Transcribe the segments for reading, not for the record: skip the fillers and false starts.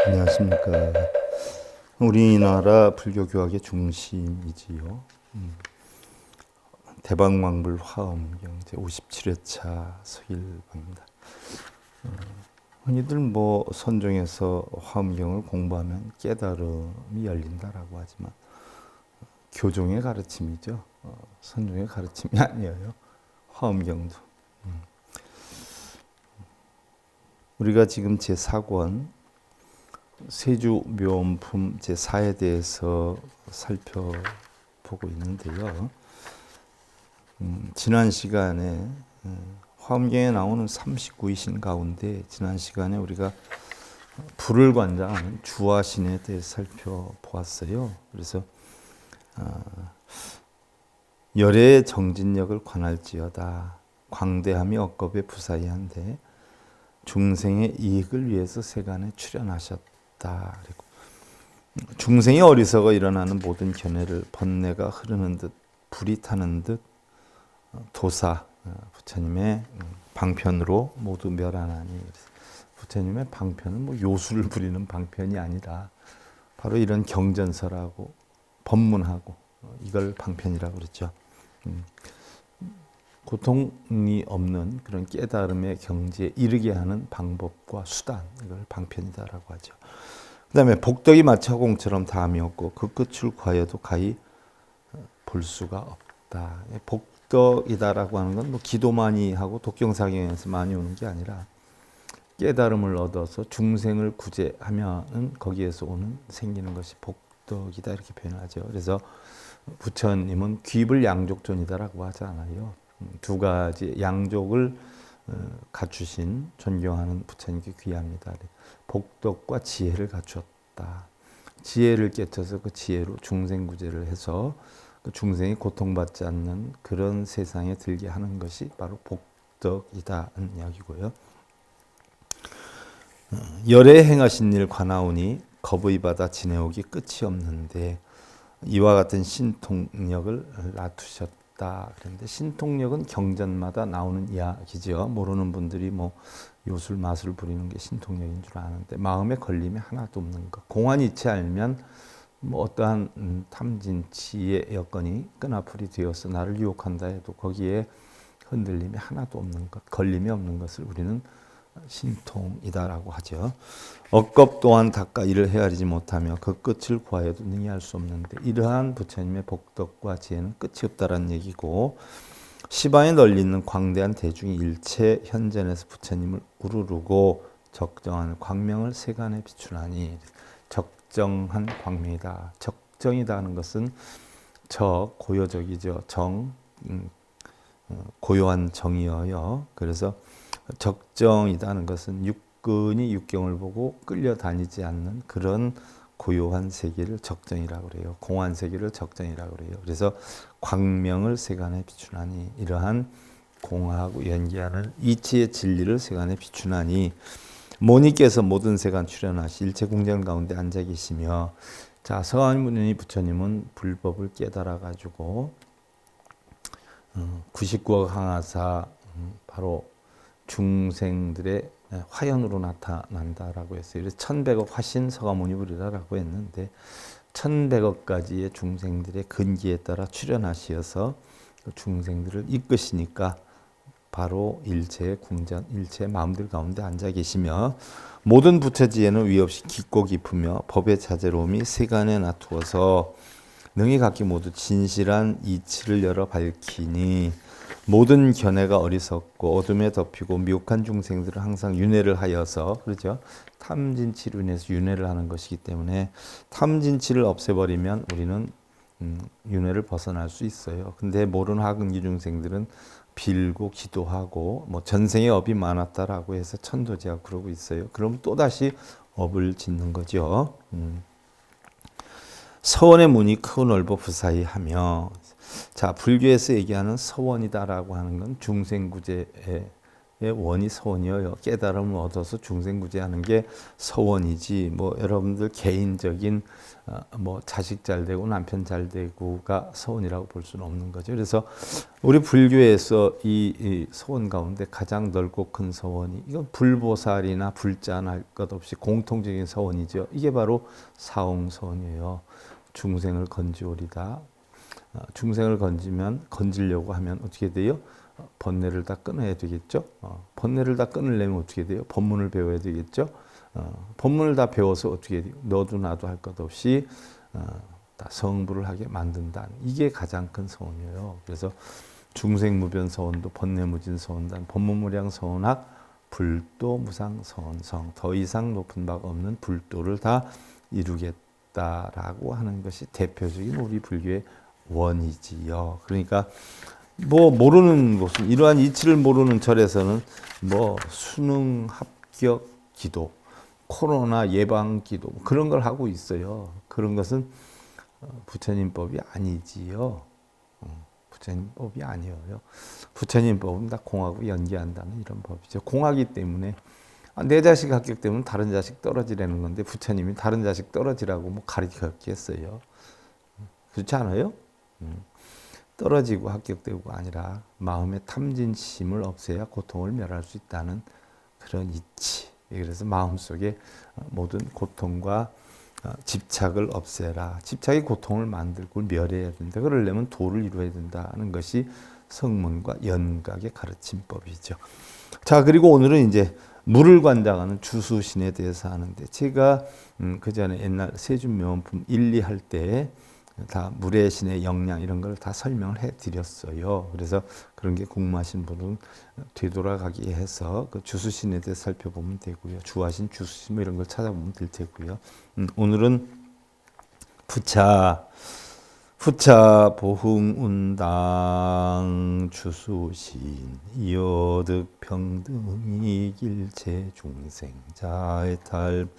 안녕하십니까. 우리나라 불교 교학의 중심이지요. 대방왕불 화엄경 제57회차 서일방입니다. 흔히들 선종에서 화엄경을 공부하면 깨달음이 열린다라고 하지만 교종의 가르침이죠. 선종의 가르침이 아니에요. 화엄경도. 우리가 지금 제4권 세주묘음품 제4에 대해서 살펴보고 있는데요. 지난 시간에 화엄경에 나오는 39이신 가운데 지난 시간에 우리가 불을 관장하는 주화신에 대해서 살펴보았어요. 그래서 열의 정진력을 관할지어다. 광대함이 억겁에 부사이한데 중생의 이익을 위해서 세간에 출현하셨다. 그리고 중생이 어리석어 일어나는 모든 견해를 번뇌가 흐르는 듯 불이 타는 듯 도사 부처님의 방편으로 모두 멸하나니. 부처님의 방편은 요술을 부리는 방편이 아니라 바로 이런 경전설하고 법문하고 이걸 방편이라고 그랬죠. 고통이 없는 그런 깨달음의 경지에 이르게 하는 방법과 수단, 이걸 방편이다라고 하죠. 그 다음에 복덕이 마치 허공처럼 다함이 없고 그 끝을 구하여도 가히 볼 수가 없다. 복덕이다라고 하는 건 기도 많이 하고 독경사경에서 많이 오는 게 아니라 깨달음을 얻어서 중생을 구제하면은 거기에서 생기는 것이 복덕이다 이렇게 표현하죠. 그래서 부처님은 귀불 양족존이다라고 하지 않아요. 두 가지 양족을 갖추신 존경하는 부처님께 귀합니다. 복덕과 지혜를 갖추었다. 지혜를 깨쳐서 그 지혜로 중생 구제를 해서 그 중생이 고통받지 않는 그런 세상에 들게 하는 것이 바로 복덕이다는 이야기고요. 열에 행하신 일 관하오니 겁의 바다 지내오기 끝이 없는데 이와 같은 신통력을 놔두셨다. 그런데 신통력은 경전마다 나오는 이야기죠. 모르는 분들이 요술 마술 부리는 게 신통력인 줄 아는데 마음에 걸림이 하나도 없는 것. 공안이치 알면 어떠한 탐진치의 여건이 끈아풀이 되어서 나를 유혹한다 해도 거기에 흔들림이 하나도 없는 것, 걸림이 없는 것을 우리는 신통이다라고 하죠. 억겁 또한 닦아 이를 헤아리지 못하며 그 끝을 구하여도 능히 할 수 없는데 이러한 부처님의 복덕과 지혜는 끝이 없다라는 얘기고 시방에 널리 있는 광대한 대중이 일체 현전에서 부처님을 우르르고 적정한 광명을 세간에 비추나니 적정한 광명이다. 적정이다 하는 것은 고요적이죠. 고요한 정이어요. 그래서 적정이다는 것은 육근이 육경을 보고 끌려다니지 않는 그런 고요한 세계를 적정이라고 그래요. 공한 세계를 적정이라고 그래요. 그래서 광명을 세간에 비추나니 이러한 공하고 연기하는 이치의 진리를 세간에 비추나니 모니께서 모든 세간 출현하시 일체 공장 가운데 앉아 계시며 자 서가모니 부처님은 불법을 깨달아 가지고 99억 항하사 바로 중생들의 화연으로 나타난다라고 했어요. 그래서 1100억 화신 서가모니불이라고 했는데 1100억 가지의 중생들의 근기에 따라 출현하시어서 중생들을 이끄시니까 바로 일체의 궁전, 일체의 마음들 가운데 앉아 계시며 모든 부처지혜는 위 없이 깊고 깊으며 법의 자제로움이 세간에 나투어서 능히 각기 모두 진실한 이치를 열어 밝히니 모든 견해가 어리석고 어둠에 덮이고 미혹한 중생들을 항상 윤회를 하여서 그렇죠. 탐진치로 인해서 윤회를 하는 것이기 때문에 탐진치를 없애버리면 우리는 윤회를 벗어날 수 있어요. 근데 모르는 하근기 중생들은 빌고 기도하고 전생에 업이 많았다라고 해서 천도제하고 그러고 있어요. 그럼 또다시 업을 짓는 거죠. 서원의 문이 크고 넓어 부사이하며 자 불교에서 얘기하는 서원이다라고 하는 건 중생구제의 원이 서원이어요. 깨달음을 얻어서 중생구제하는 게 서원이지, 뭐 여러분들 개인적인 뭐 자식 잘 되고 남편 잘 되고가 서원이라고 볼 수는 없는 거죠. 그래서 우리 불교에서 이 서원 가운데 가장 넓고 큰 서원이, 이건 불보살이나 불자나 할 것 없이 공통적인 서원이죠. 이게 바로 사홍서원이에요. 중생을 건지오리다. 중생을 건지려고 하면 어떻게 돼요? 번뇌를 다 끊어야 되겠죠. 번뇌를 다 끊으려면 어떻게 돼요? 법문을 배워야 되겠죠. 법문을 다 배워서 어떻게 돼요? 너도 나도 할 것 없이 다 성불을 하게 만든다. 이게 가장 큰 서원이에요. 그래서 중생무변서원도 번뇌무진서원단 법문무량서원학 불도무상서원성, 더 이상 높은 바가 없는 불도를 다 이루겠다라고 하는 것이 대표적인 우리 불교의 원이지요. 그러니까 뭐 모르는 곳은, 이러한 이치를 모르는 절에서는 뭐 수능 합격 기도, 코로나 예방 기도 그런 걸 하고 있어요. 그런 것은 부처님법이 아니지요. 부처님법이 아니에요. 부처님법은 다 공하고 연계한다는 이런 법이죠. 공하기 때문에 내 자식 합격되면 다른 자식 떨어지라는 건데 부처님이 다른 자식 떨어지라고 뭐 가르쳤겠어요. 그렇지 않아요? 떨어지고 합격되고가 아니라 마음의 탐진심을 없애야 고통을 멸할 수 있다는 그런 이치. 그래서 마음속에 모든 고통과 집착을 없애라. 집착이 고통을 만들고 멸해야 된다. 그러려면 도를 이루어야 된다는 것이 성문과 연각의 가르침법이죠. 자, 그리고 오늘은 이제 물을 관장하는 주수신에 대해서 하는데, 제가 그 전에 옛날 세준명품 1, 2 할 때 다 물의 신의 영양 이런 걸 다 설명을 해드렸어요. 그래서 그런 게 궁금하신 분은 되돌아가기 해서 그 주수신에 대해서 살펴보면 되고요. 주화신, 주수신 뭐 이런 걸 찾아보면 될 테고요. 오늘은 부차 보흥운당 주수신 이어득 평등이 길체 중생자의 탈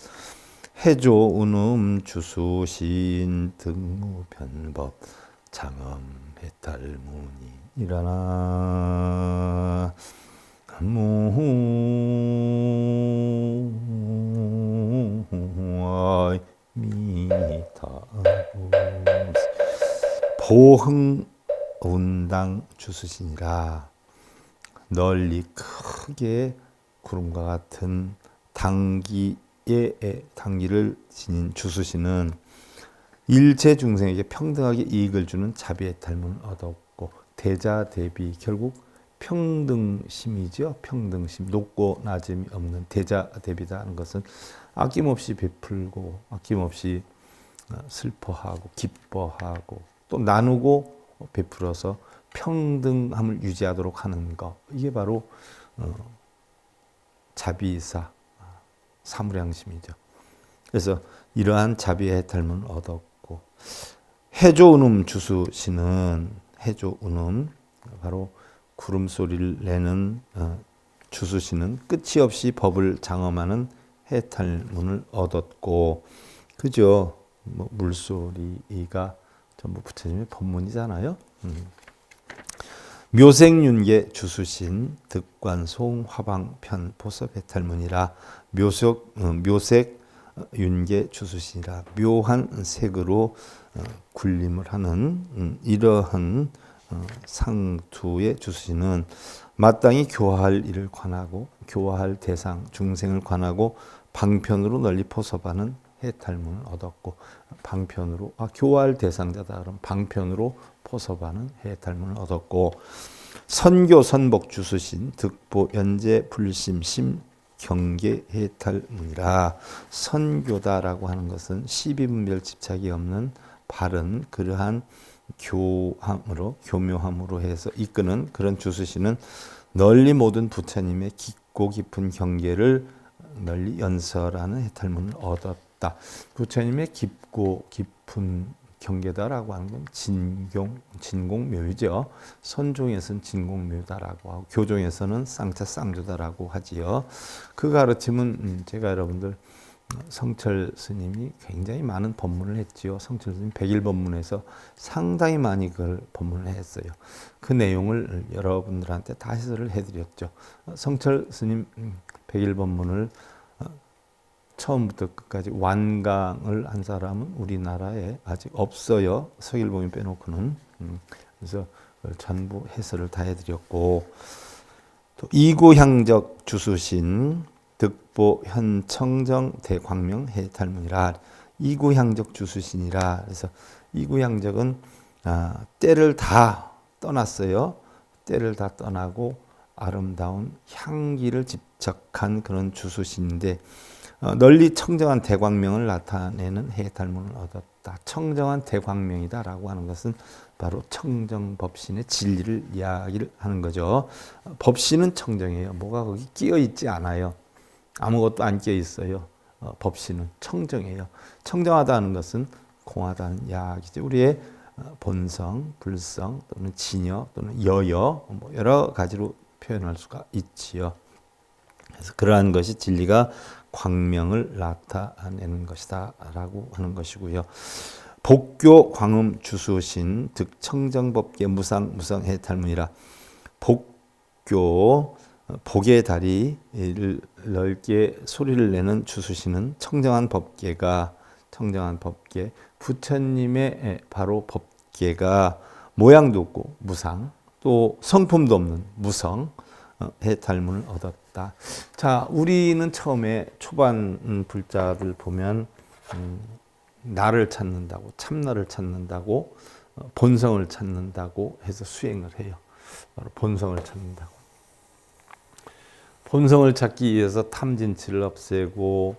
해조 운음 주수신 등무변법 장엄 해탈문이 일어나 무아이 미타부 보흥운당 주수신이라. 널리 크게 구름과 같은 당기를 지닌 주수신은 일체 중생에게 평등하게 이익을 주는 자비의 탈문을 얻었고, 대자 대비 결국 평등심이죠. 평등심, 높고 낮음이 없는 대자 대비다 하는 것은 아낌없이 베풀고 아낌없이 슬퍼하고 기뻐하고 또 나누고 베풀어서 평등함을 유지하도록 하는 것, 이게 바로 자비사 사무량심이죠. 그래서 이러한 자비의 해탈문을 얻었고, 해조운음 주수신은, 해조운음 바로 구름소리를 내는 주수신은 끝이 없이 법을 장엄하는 해탈문을 얻었고, 그죠? 뭐 물소리가 전부 부처님의 법문이잖아요. 묘색윤계 주수신 득관송 화방편 보섭 해탈문이라. 묘색윤계 주수신이라. 묘한 색으로 군림을 하는 이러한 상투의 주수신은 마땅히 교화할 일을 관하고 교화할 대상 중생을 관하고 방편으로 널리 포섭하는 해탈문을 얻었고, 방편으로 교화할 대상자다 그럼 방편으로 포섭하는 해탈문을 얻었고, 선교 선복 주수신 득보 연재 불심심 경계 해탈문이라. 선교다라고 하는 것은 시비분별 집착이 없는 바른 그러한 교묘함으로 해서 이끄는 그런 주수신은 널리 모든 부처님의 깊고 깊은 경계를 널리 연설하는 해탈문을 얻었다. 부처님의 깊고 깊은 경계다라고 하는 건 진공묘유죠. 선종에서는 진공묘다라고 하고 교종에서는 쌍차쌍조다라고 하지요. 그 가르침은 제가 여러분들 성철 스님이 굉장히 많은 법문을 했지요. 성철 스님 101법문에서 상당히 많이 그걸 법문을 했어요. 그 내용을 여러분들한테 다 해설을 해드렸죠. 성철 스님 101법문을 처음부터 끝까지 완강을 한 사람은 우리나라에 아직 없어요. 서길봉이 빼놓고는. 그래서 전부 해설을 다 해드렸고, 또 이구향적 주수신 득보 현청정 대광명 해탈문이라. 이구향적 주수신이라. 그래서 이구향적은 때를 다 떠났어요. 때를 다 떠나고 아름다운 향기를 집착한 그런 주수신인데, 널리 청정한 대광명을 나타내는 해탈문을 얻었다. 청정한 대광명이다라고 하는 것은 바로 청정법신의 진리를 이야기를 하는 거죠. 법신은 청정해요. 뭐가 거기 끼어 있지 않아요. 아무것도 안 끼어 있어요. 법신은 청정해요. 청정하다는 것은 공하다는 이야기죠. 우리의 본성, 불성 또는 진여 또는 여여 뭐 여러 가지로 표현할 수가 있지요. 그래서 그러한 것이 진리가 광명을 나타내는 것이다 라고 하는 것이고요. 복교 광음 주수신 득청정법계 무상 무성해탈문이라. 복교 복의 다리를 넓게 소리를 내는 주수신은 청정한 법계가 부처님의 바로 법계가 모양도 없고 무상 또 성품도 없는 무성 해탈문을 얻었다. 자, 우리는 처음에 초반 불자들 보면 나를 찾는다고, 참나를 찾는다고, 본성을 찾는다고 해서 수행을 해요. 바로 본성을 찾는다고. 본성을 찾기 위해서 탐진치를 없애고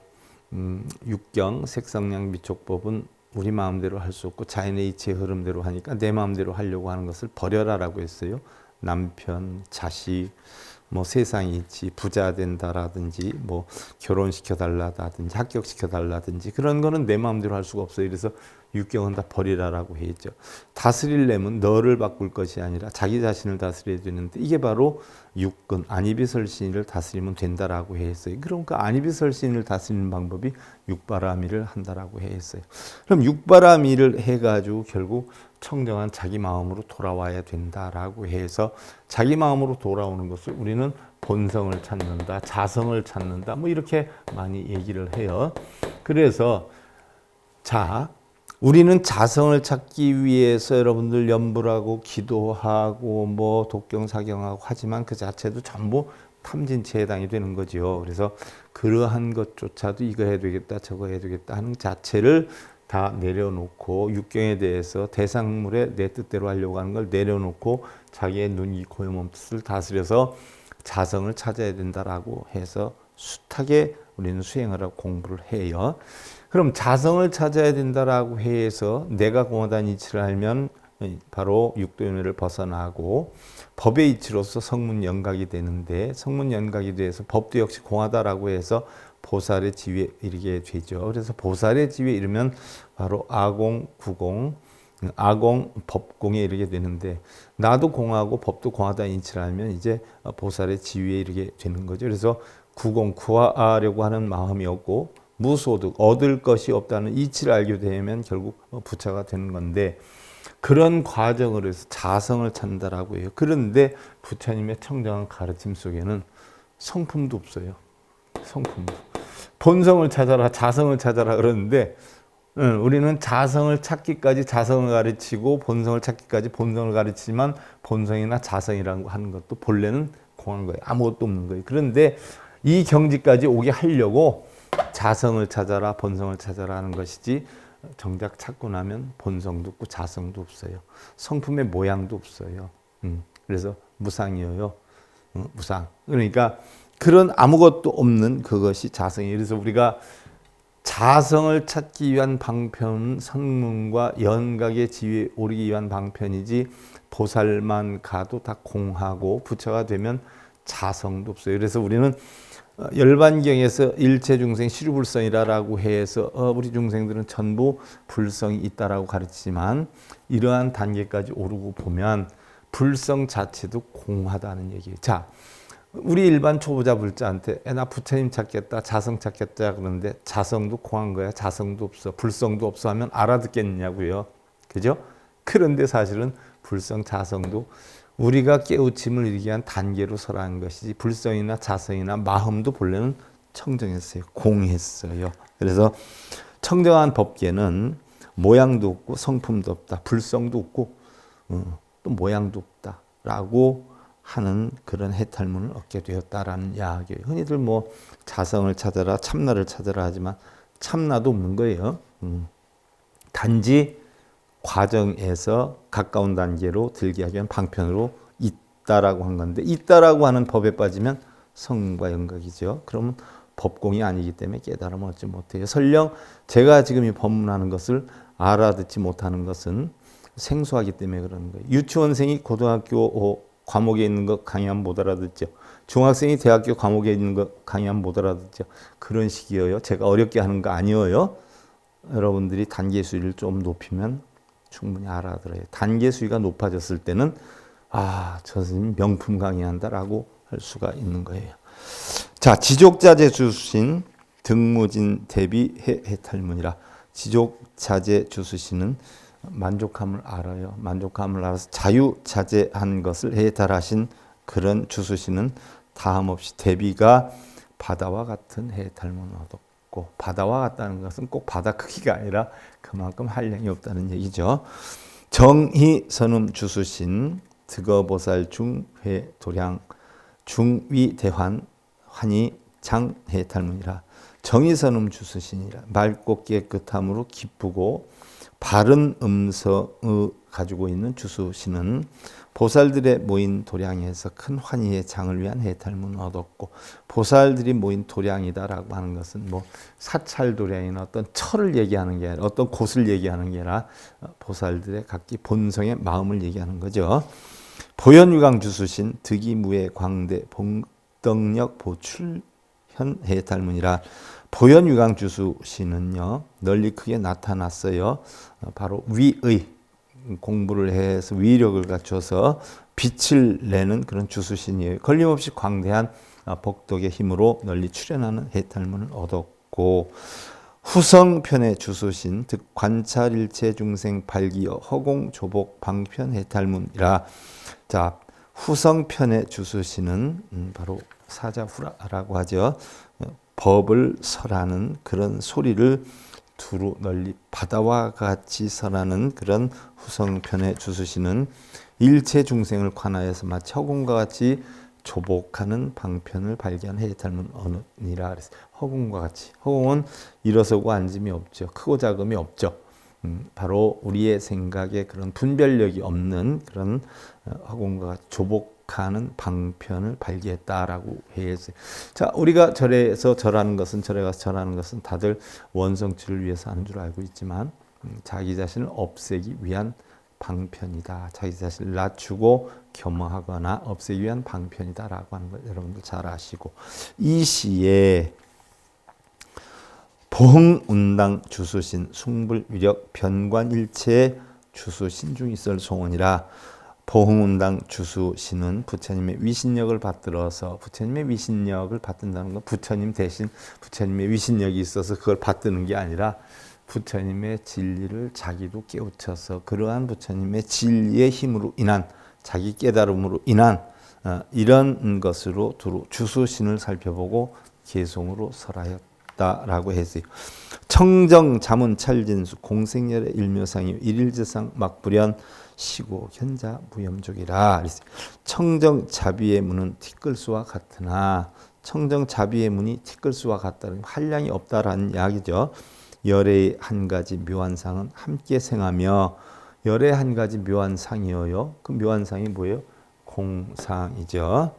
육경, 색성량, 미촉법은 우리 마음대로 할 수 없고 자연의 이치의 흐름대로 하니까 내 마음대로 하려고 하는 것을 버려라라고 했어요. 남편, 자식, 뭐 세상이 있지, 부자 된다라든지 뭐 결혼시켜 달라든지 합격시켜 달라든지 그런 거는 내 마음대로 할 수가 없어요. 그래서 육경은 다 버리라라고 했죠. 다스리려면 너를 바꿀 것이 아니라 자기 자신을 다스려야 되는데 이게 바로 육근, 안이비설신을 다스리면 된다라고 했어요. 그럼 그 안이비설신을 다스리는 방법이 육바라밀을 한다라고 했어요. 그럼 육바라밀을 해가지고 결국 청정한 자기 마음으로 돌아와야 된다라고 해서 자기 마음으로 돌아오는 것을 우리는 본성을 찾는다, 자성을 찾는다, 뭐 이렇게 많이 얘기를 해요. 그래서 자, 우리는 자성을 찾기 위해서 여러분들 염불하고 기도하고 뭐 독경사경하고 하지만 그 자체도 전부 탐진치에 해당이 되는 거죠. 그래서 그러한 것조차도 이거 해야 되겠다, 저거 해야 되겠다 하는 자체를 다 내려놓고 육경에 대해서 대상물에 내 뜻대로 하려고 하는 걸 내려놓고 자기의 눈, 이, 코, 몸뜻을 다스려서 자성을 찾아야 된다라고 해서 숱하게 우리는 수행을 하고 공부를 해요. 그럼 자성을 찾아야 된다라고 해서 내가 공허한 이치를 알면 바로 육도윤회를 벗어나고 법의 이치로서 성문연각이 되는데 성문연각이 돼서 법도 역시 공하다라고 해서 보살의 지위에 이르게 되죠. 그래서 보살의 지위에 이르면 바로 아공, 구공, 아공, 법공에 이르게 되는데 나도 공하고 법도 공하다는 인치를 알면 이제 보살의 지위에 이르게 되는 거죠. 그래서 구공, 구하려고 하는 마음이 없고 무소득, 얻을 것이 없다는 이치를 알게 되면 결국 부처가 되는 건데 그런 과정을 해서 자성을 찾는다라고 해요. 그런데 부처님의 청정한 가르침 속에는 성품도 없어요. 성품도. 본성을 찾아라, 자성을 찾아라 그러는데 우리는 자성을 찾기까지 자성을 가르치고 본성을 찾기까지 본성을 가르치지만 본성이나 자성이라고 하는 것도 본래는 공한 거예요. 아무것도 없는 거예요. 그런데 이 경지까지 오게 하려고 자성을 찾아라, 본성을 찾아라 하는 것이지 정작 찾고 나면 본성도 없고 자성도 없어요. 성품의 모양도 없어요. 그래서 무상이에요. 무상. 그러니까 그런 아무것도 없는 그것이 자성이에요. 그래서 우리가 자성을 찾기 위한 방편은 성문과 연각의 지위에 오르기 위한 방편이지 보살만 가도 다 공하고 부처가 되면 자성도 없어요. 그래서 우리는 열반경에서 일체 중생 시류불성이라고 해서 우리 중생들은 전부 불성이 있다라고 가르치지만 이러한 단계까지 오르고 보면 불성 자체도 공하다는 얘기예요. 자, 우리 일반 초보자 불자한테 나 부처님 찾겠다, 자성 찾겠다 그러는데 자성도 공한 거야, 자성도 없어, 불성도 없어 하면 알아듣겠냐고요. 그죠? 그런데 사실은 불성, 자성도 우리가 깨우침을 이루기 위한 단계로 설한 것이지 불성이나 자성이나 마음도 본래는 청정했어요. 공했어요. 그래서 청정한 법계는 모양도 없고 성품도 없다. 불성도 없고 또 모양도 없다라고 하는 그런 해탈문을 얻게 되었다라는 이야기예요. 흔히들 뭐 자성을 찾아라, 참나를 찾아라 하지만 참나도 없는 거예요. 단지 과정에서 가까운 단계로 들게 하기 위한 방편으로 있다라고 한 건데, 있다라고 하는 법에 빠지면 성과 연각이죠. 그러면 법공이 아니기 때문에 깨달음을 얻지 못해요. 설령 제가 지금 이 법문하는 것을 알아듣지 못하는 것은 생소하기 때문에 그러는 거예요. 유치원생이 고등학교 과목에 있는 거 강의하면 못 알아듣죠. 중학생이 대학교 과목에 있는 거 강의하면 못 알아듣죠. 그런 식이에요. 제가 어렵게 하는 거 아니에요. 여러분들이 단계 수위를 좀 높이면 충분히 알아들어요. 단계 수위가 높아졌을 때는 저 선생님 명품 강의한다라고 할 수가 있는 거예요. 자, 지족자재 주수신 등무진 대비 해탈문이라. 지족자재 주수신은 만족함을 알아요. 만족함을 알아서 자유자재한 것을 해탈하신 그런 주수신은 다함없이 대비가 바다와 같은 해탈문을 얻었고, 바다와 같다는 것은 꼭 바다 크기가 아니라 그만큼 한량이 없다는 얘기죠. 정희선음 주수신 득어보살 중회 도량 중위대환 환희 장해탈문이라. 정의선음 주수신이라. 맑고 깨끗함으로 기쁘고 바른 음성을 가지고 있는 주수신은 보살들의 모인 도량에서 큰 환희의 장을 위한 해탈문을 얻었고, 보살들이 모인 도량이다라고 하는 것은 뭐 사찰 도량이나 어떤 철을 얘기하는 게 아니라, 어떤 곳을 얘기하는 게 아니라 보살들의 각기 본성의 마음을 얘기하는 거죠. 보현유강 주수신 득이무의 광대 봉덕력 보출현 해탈문이라. 보현유강 주수신은요 널리 크게 나타났어요. 바로 위의, 공부를 해서 위력을 갖춰서 빛을 내는 그런 주수신이에요. 걸림없이 광대한 복덕의 힘으로 널리 출현하는 해탈문을 얻었고, 후성편의 주수신 즉 관찰일체 중생 발기여 허공 조복 방편 해탈문이라. 자, 후성편의 주수신은 바로 사자후라라고 하죠. 법을 설하는 그런 소리를 두루 널리 바다와 같이 설하는 그런 후성편의 주수신은 일체 중생을 관하여서 마치 허공과 같이 조복하는 방편을 발견 해탈문 어느니라 그랬어요. 허공과 같이. 허공은 일어서고 앉음이 없죠. 크고 작음이 없죠. 바로 우리의 생각에 그런 분별력이 없는 그런 허공과 같이 조복하는 방편을 발견했다라고 했어요. 자, 우리가 절에서 절하는 것은, 절에 가서 절하는 것은 다들 원성치를 위해서 하는 줄 알고 있지만 자기 자신을 없애기 위한 방편이다. 자기 자신을 낮추고 겸허하거나 없애기 위한 방편이다라고 하는 걸 여러분들 잘 아시고, 이 시에 보흥운당 주수신 숭불위력 변관일체 주수신 중 있을 송원이라. 보흥운당 주수신은 부처님의 위신력을 받들어서, 부처님의 위신력을 받든다는 건 부처님 대신 부처님의 위신력이 있어서 그걸 받드는 게 아니라 부처님의 진리를 자기도 깨우쳐서 그러한 부처님의 진리의 힘으로 인한, 자기 깨달음으로 인한 이런 것으로 두루 주수신을 살펴보고 개송으로 설하였다라고 했어요. 청정 자문 찰진수 공생열의 일묘상이 일일제상 막불연 시고 현자 무염족이라. 청정 자비의 문은 티끌수와 같으나, 청정 자비의 문이 티끌수와 같다는 한량이 없다라는 이야기죠. 열의 한 가지 묘한 상은 함께 생하며, 열의 한 가지 묘한 상이어요. 그 묘한 상이 뭐예요? 공상이죠.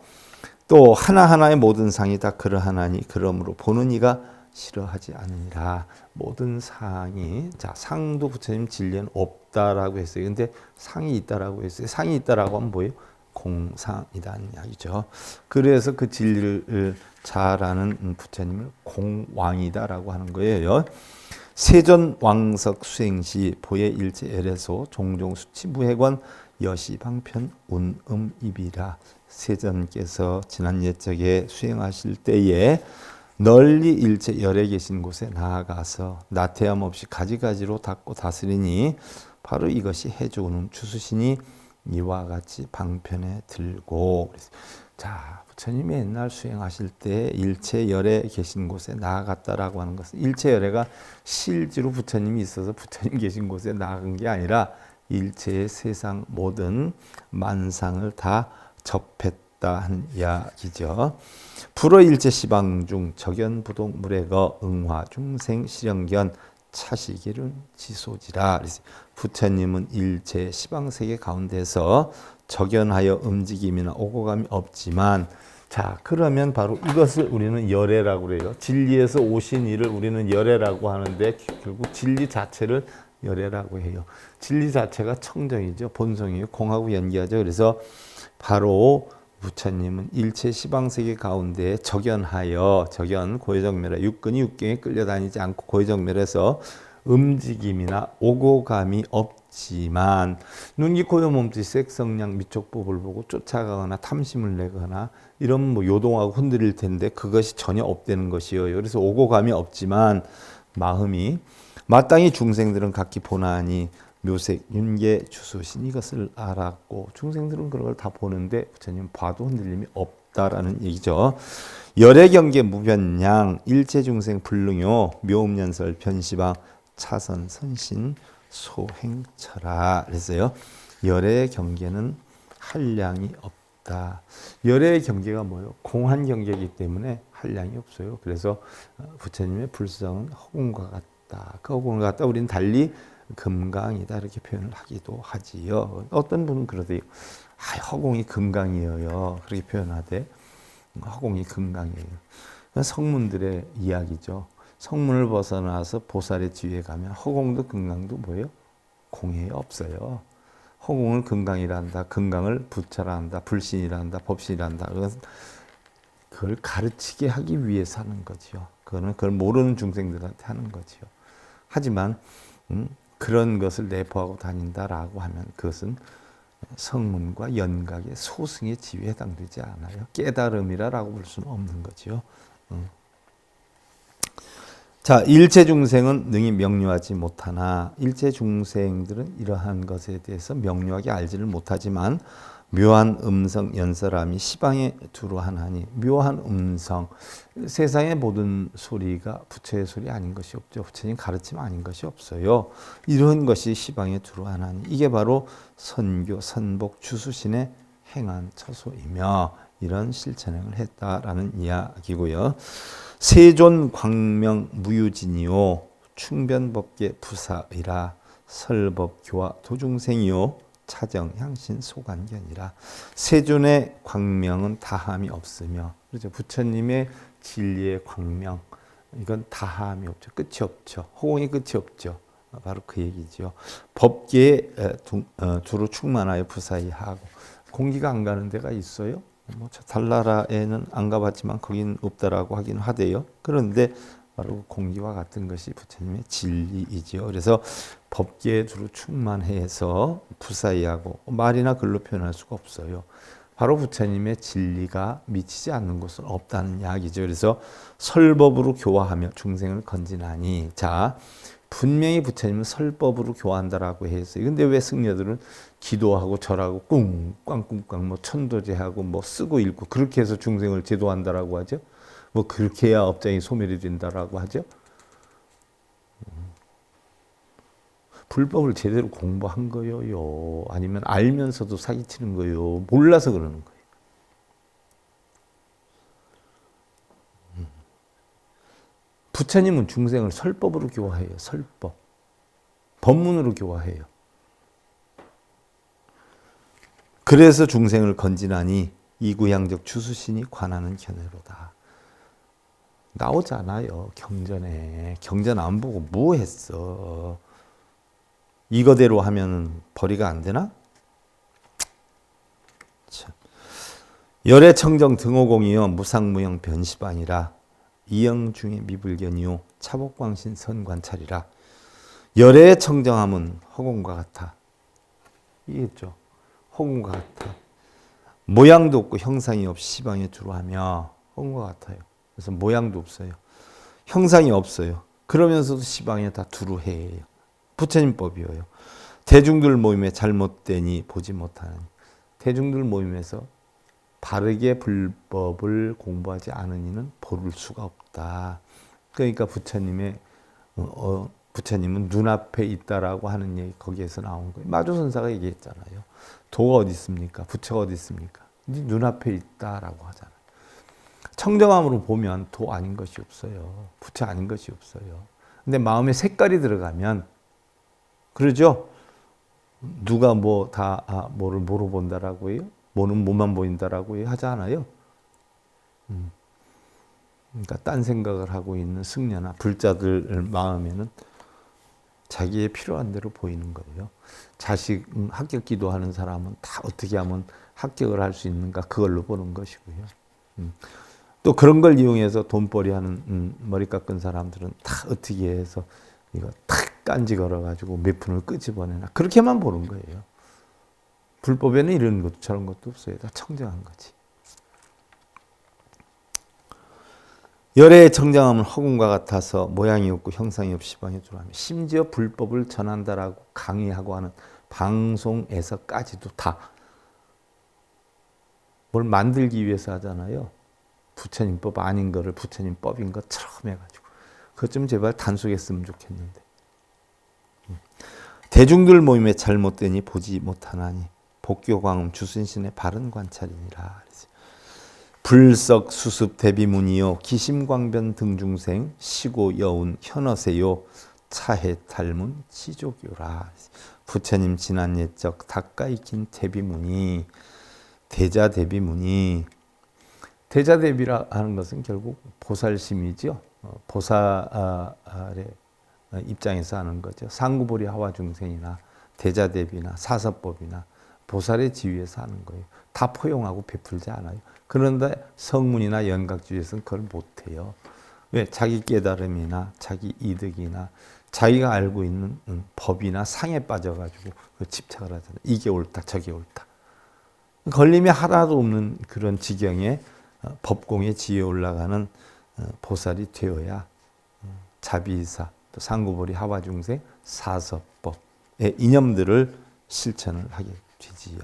또 하나하나의 모든 상이 다 그러하나니 그러므로 보는 이가 싫어하지 않으니라. 모든 상이, 자, 상도 부처님 진리는 없다라고 했어요. 근데 상이 있다라고 했어요. 상이 있다라고 하면 뭐예요? 공상이라는 이야기죠. 그래서 그 진리를 잘 아는 부처님을 공왕이다라고 하는 거예요. 세전 왕석 수행시 보혜 일체 열애소 종종 수치 무해관 여시방편 운음입이라. 세존께서 지난 옛적에 수행하실 때에 널리 일체 열에 계신 곳에 나아가서 나태함 없이 가지가지로 닦고 다스리니 바로 이것이 해조운음 주수시니 이와 같이 방편에 들고. 자, 부처님이 옛날 수행하실 때 일체 열에 계신 곳에 나아갔다라고 하는 것은 일체 열애가 실제로 부처님이 있어서 부처님 계신 곳에 나아간 게 아니라 일체의 세상 모든 만상을 다 접했다 하는 이야기죠. 불어 일체 시방중 적연부동 무례거 응화 중생 실영견 차시기른 지소지라. 부처님은 일체 시방세계 가운데서 적연하여 움직임이나 오고감이 없지만, 자, 그러면 바로 이것을 우리는 열애라고 그래요. 진리에서 오신 이를 우리는 열애라고 하는데 결국 진리 자체를 열애라고 해요. 진리 자체가 청정이죠. 본성이에요. 공하고 연기하죠. 그래서 바로 부처님은 일체 시방세계 가운데 적연하여, 적연 고해정멸하, 육근이 육경에 끌려다니지 않고 고해정멸해서 움직임이나 오고감이 없지만 눈기 고요 몸짓 색성량 미촉법을 보고 쫓아가거나 탐심을 내거나 이런 뭐 요동하고 흔들릴 텐데 그것이 전혀 없다는 것이요. 그래서 오고감이 없지만 마음이 마땅히 중생들은 각기 보나니 묘색 윤계 주수신 이것을 알았고, 중생들은 그런 걸 다 보는데 부처님 봐도 흔들림이 없다라는 얘기죠. 열의 경계 무변양 일체 중생 불능요 묘음연설 변시방 차선 선신 소행처라. 그래서요, 열의 경계는 한량이 없다. 열의 경계가 뭐예요? 공한 경계이기 때문에 한량이 없어요. 그래서 부처님의 불성은 허공과 같다. 그 허공과 같다. 우리는 달리 금강이다 이렇게 표현을 하기도 하지요. 어떤 분은 그러대요. 허공이 금강이에요. 그렇게 표현하되 허공이 금강이에요. 성문들의 이야기죠. 성문을 벗어나서 보살의 지위에 가면 허공도 금강도 뭐예요? 공에 없어요. 허공을 금강이라 한다. 금강을 부처라 한다. 불신이라 한다. 법신이라 한다. 그걸 가르치게 하기 위해서 하는 거죠. 그걸 모르는 중생들한테 하는 거죠. 하지만 그런 것을 내포하고 다닌다라고 하면 그것은 성문과 연각의 소승의 지위에 해당되지 않아요. 깨달음이라고 볼 수는 없는 거죠. 자, 일체 중생은 능히 명료하지 못하나, 일체 중생들은 이러한 것에 대해서 명료하게 알지를 못하지만 묘한 음성 연설함이 시방에 두루 하나니, 묘한 음성, 세상의 모든 소리가 부처의 소리 아닌 것이 없죠. 부처님 가르침 아닌 것이 없어요. 이런 것이 시방에 두루 하나니, 이게 바로 선교 선복 주수신의 행한 처소이며 이런 실천행을 했다라는 이야기고요. 세존 광명 무유진이요 충변법계 부사이라. 설법교화 도중생이요 차정 향신 소관견이라. 세존의 광명은 다함이 없으며, 그렇죠. 부처님의 진리의 광명, 이건 다함이 없죠. 끝이 없죠. 허공이 끝이 없죠. 바로 그 얘기죠. 법계에 두루 충만하여 부사이하고. 공기가 안 가는 데가 있어요? 뭐 달나라에는 안 가봤지만 거긴 없다라고 하긴 하대요. 그런데 바로 공기와 같은 것이 부처님의 진리이지요. 그래서 법계에 두루 충만해서 부사이하고, 말이나 글로 표현할 수가 없어요. 바로 부처님의 진리가 미치지 않는 곳은 없다는 이야기죠. 그래서 설법으로 교화하며 중생을 건지나니. 자, 분명히 부처님은 설법으로 교화한다라고 했어요. 근데 왜 승려들은 기도하고 절하고 꽝꽝꽝 뭐 천도제하고 뭐 쓰고 읽고 그렇게 해서 중생을 제도한다라고 하죠? 뭐 그렇게 해야 업장이 소멸이 된다라고 하죠? 불법을 제대로 공부한 거예요? 아니면 알면서도 사기치는 거예요? 몰라서 그러는 거예요? 부처님은 중생을 설법으로 교화해요. 설법. 법문으로 교화해요. 그래서 중생을 건지나니 이구양적 주수신이 관하는 견해로다. 나오잖아요. 경전에. 경전 안 보고 뭐 했어? 이거대로 하면 벌이가 안 되나? 참. 열의 청정 등호공이요 무상무형 변시반이라. 이영 중에 미불견이요 차복광신 선관찰이라. 열의 청정함은 허공과 같아. 이겠죠. 허공과 같아. 모양도 없고 형상이 없이 시방에 주로 하며 허공과 같아요. 그래서 모양도 없어요. 형상이 없어요. 그러면서도 시방에 다 두루 해예요. 부처님 법이에요. 대중들 모임에 잘못되니 보지 못하는. 대중들 모임에서 바르게 불법을 공부하지 않으니는 볼 수가 없다. 그러니까 부처님은 눈앞에 있다라고 하는 얘기 거기에서 나온 거예요. 마조선사가 얘기했잖아요. 도가 어디 있습니까? 부처가 어디 있습니까? 눈앞에 있다라고 하잖아요. 청정함으로 보면 도 아닌 것이 없어요. 부처 아닌 것이 없어요. 근데 마음에 색깔이 들어가면 그러죠? 누가 뭐를 뭐로 본다라고 해요? 뭐는 뭐만 보인다라고 하지 않아요? 그러니까 딴 생각을 하고 있는 승려나 불자들 마음에는 자기의 필요한 대로 보이는 거예요. 자식 합격 기도하는 사람은 다 어떻게 하면 합격을 할 수 있는가 그걸로 보는 것이고요. 또 그런 걸 이용해서 돈벌이 하는 머리 깎은 사람들은 다 어떻게 해서 이거 탁 깐지 걸어가지고 몇 푼을 끄집어내나 그렇게만 보는 거예요. 불법에는 이런 것도 저런 것도 없어요. 다 청정한 거지. 열애의 청정함은 허공과 같아서 모양이 없고 형상이 없이 시방에 주로 심지어 불법을 전한다라고 강의하고 하는 방송에서까지도 다 뭘 만들기 위해서 하잖아요. 부처님 법 아닌 거를 부처님 법인 것처럼 해가지고 그것 좀 제발 단속했으면 좋겠는데. 대중들 모임에 잘못되니 보지 못하나니 복교광음 주순신의 바른 관찰이니라. 불석 수습 대비문이요 기심광변 등중생 시고 여운 현어세요 차해 탈문 지족요라. 부처님 지난 옛적 닦아 익힌 대비문이 대자대비문이 대자대비라 하는 것은 결국 보살심이죠. 보살의 입장에서 하는 거죠. 상구보리 하와중생이나 대자대비나 사서법이나 보살의 지위에서 하는 거예요. 다 포용하고 베풀지 않아요. 그런데 성문이나 연각주의에서는 그걸 못해요. 왜? 자기 깨달음이나 자기 이득이나 자기가 알고 있는 법이나 상에 빠져가지고 집착을 하잖아요. 이게 옳다 저게 옳다. 걸림이 하나도 없는 그런 지경에 법공의 지혜에 올라가는 보살이 되어야 자비사, 또 상구보리 하와중생, 사서법의 이념들을 실천을 하게 되지요.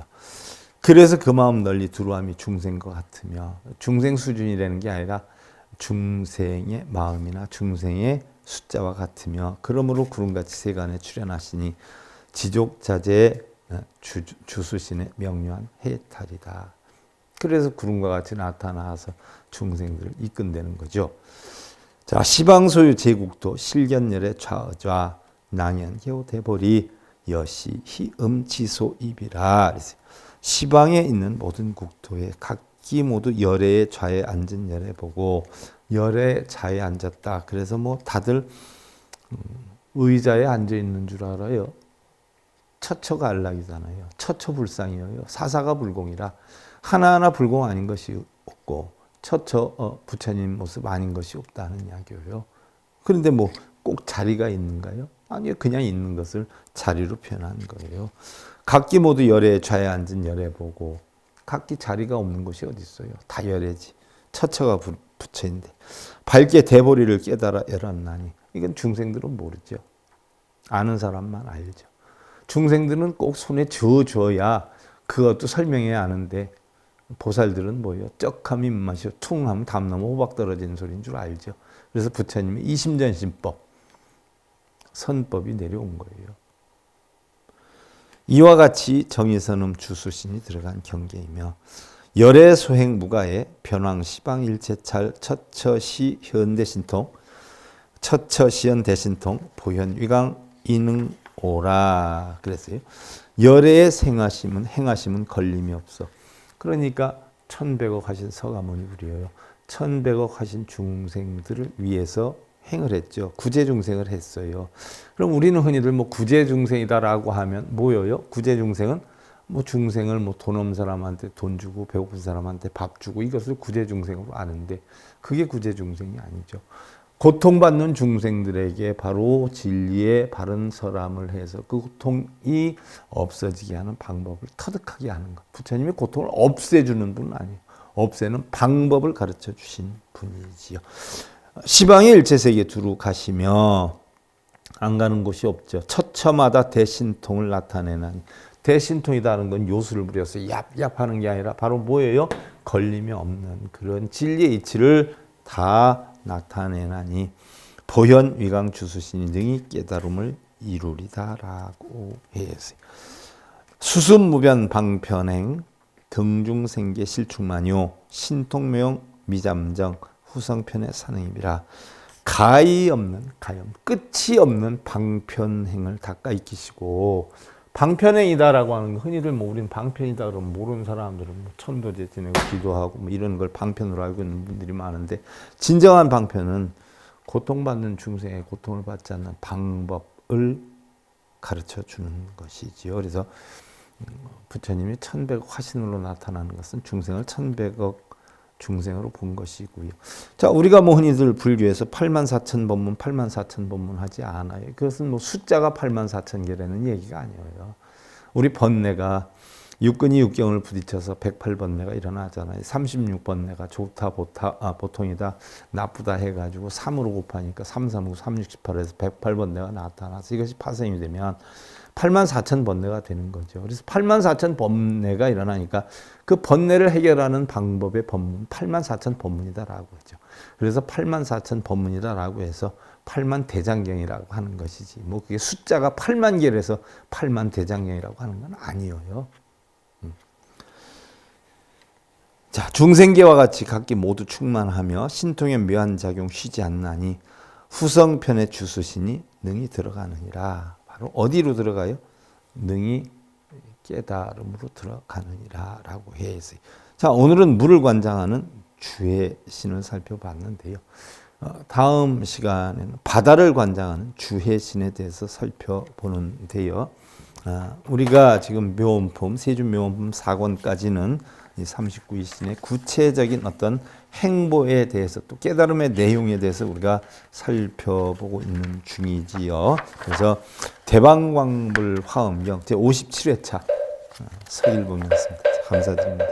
그래서 그 마음 널리 두루함이 중생과 같으며 중생 수준이라는 게 아니라 중생의 마음이나 중생의 숫자와 같으며 그러므로 구름같이 세간에 출현하시니 지족자재의 주수신의 명료한 해탈이다. 그래서 구름과 같이 나타나서 중생들을 이끈다는 거죠. 자, 시방소유 제국도 실견열의 좌좌 낭연개호 대보리 여시 희음지소입이라. 시방에 있는 모든 국토에 각기 모두 열애의 좌에 앉은 열애 보고 열애 좌에 앉았다. 그래서 뭐 다들 의자에 앉아 있는 줄 알아요. 처처가 안락이잖아요. 처처불상이에요. 사사가 불공이라 하나하나 불공 아닌 것이 없고 처처 부처님 모습 아닌 것이 없다는 이야기예요. 그런데 뭐 꼭 자리가 있는가요? 아니요. 그냥 있는 것을 자리로 표현한 거예요. 각기 모두 열애에 좌에 앉은 열애 보고 각기 자리가 없는 곳이 어디 있어요? 다 열애지. 처처가 부처인데 밝게 대보리를 깨달아 열었나니 이건 중생들은 모르죠. 아는 사람만 알죠. 중생들은 꼭 손에 쥐어줘야 그것도 설명해야 아는데 보살들은 뭐예요? 쩍하면 입맛이요. 퉁하면 담나무 호박 떨어지는 소리인 줄 알죠. 그래서 부처님의 이심전심법, 선법이 내려온 거예요. 이와 같이 정의선음 주수신이 들어간 경계이며 열애 소행 무가에 변왕 시방 일체찰 처처시 현대신통 처처시현 대신통 보현 위강 이능 오라 그랬어요. 열애의 생하심은 행하심은 걸림이 없어. 그러니까 1100억 하신 서가모니 부려요. 1100억 하신 중생들을 위해서 행을 했죠. 구제중생을 했어요. 그럼 우리는 흔히들 뭐 구제중생이다라고 하면 뭐예요? 구제중생은 뭐 중생을 뭐 돈 없는 사람한테 돈 주고 배고픈 사람한테 밥 주고 이것을 구제중생으로 아는데 그게 구제중생이 아니죠. 고통받는 중생들에게 바로 진리의 바른 설함을 해서 그 고통이 없어지게 하는 방법을 터득하게 하는 것. 부처님이 고통을 없애주는 분은 아니에요. 없애는 방법을 가르쳐 주신 분이지요. 시방의 일체세계 두루 가시며 안 가는 곳이 없죠. 처처마다 대신통을 나타내는, 대신통이라는 건 요술을 부려서 얍얍 하는 게 아니라 바로 뭐예요? 걸림이 없는 그런 진리의 이치를 다 나타내나니 보현 위강 주수신이 등이 깨달음을 이루리다라고 했어요. 수습무변 방편행 등중생계 실충만요 신통명 미잠정 후성편의 산행입이라. 가히 없는 가염 끝이 없는 방편행을 닦아 익히시고, 방편행이다라고 하는 거 흔히들 뭐 우리는 방편이다 그러면 모르는 사람들은 뭐 천도제 지내고 기도하고 뭐 이런 걸 방편으로 알고 있는 분들이 많은데, 진정한 방편은 고통받는 중생의 고통을 받지 않는 방법을 가르쳐 주는 것이지요. 그래서 부처님이 1100억 화신으로 나타나는 것은 중생을 1100억 중생으로 본 것이고요. 자, 우리가 뭐 흔히들 불교에서 84,000법문, 84,000법문 하지 않아요. 그것은 뭐 숫자가 84,000개라는 얘기가 아니에요. 우리 번뇌가 육근이 육경을 부딪혀서 108번뇌가 일어나잖아요. 36번뇌가 좋다, 보통이다, 나쁘다 해가지고 3으로 곱하니까 3, 3, 9, 3, 6, 18에서 108번뇌가 나타나서 이것이 파생이 되면 84,000번뇌가 되는 거죠. 그래서 84,000번뇌가 일어나니까 그 번뇌를 해결하는 방법의 법문, 84,000법문이다라고 하죠. 그래서 84,000법문이다라고 해서 8만대장경이라고 하는 것이지, 뭐 그게 숫자가 8만 개라서 8만대장경이라고 하는 건 아니에요. 자, 중생계와 같이 각기 모두 충만하며 신통의 묘한 작용 쉬지 않나니 후성편의 주수신이 능히 들어가느니라. 바로 어디로 들어가요? 능히 깨달음으로 들어가느니라 라고 했어요. 자, 오늘은 물을 관장하는 주의 신을 살펴봤는데요. 다음 시간에는 바다를 관장하는 주의 신에 대해서 살펴보는데요. 우리가 지금 묘원품, 세준묘원품 4권까지는 이 39위 신의 구체적인 어떤 행보에 대해서, 또 깨달음의 내용에 대해서 우리가 살펴보고 있는 중이지요. 그래서 대방광불 화엄경 제57회차 서일봉이었습니다. 감사드립니다.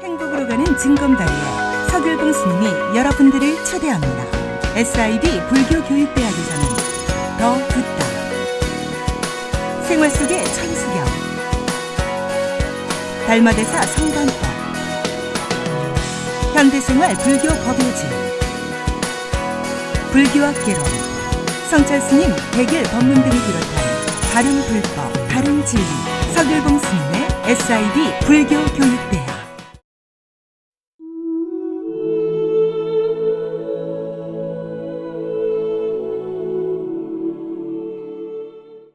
행복으로 가는 징검다리에 서길봉 스님이 여러분들을 초대합니다. SIB 불교교육대학에서는 더 듣다, 생활 속의 천수경, 달마대사 성관법, 현대생활 불교 법요지, 불교학 개론, 성찰스님 백일 법문 등을 비롯한 다른 불법, 다른 진리, 서길봉 스님의 SIB 불교교육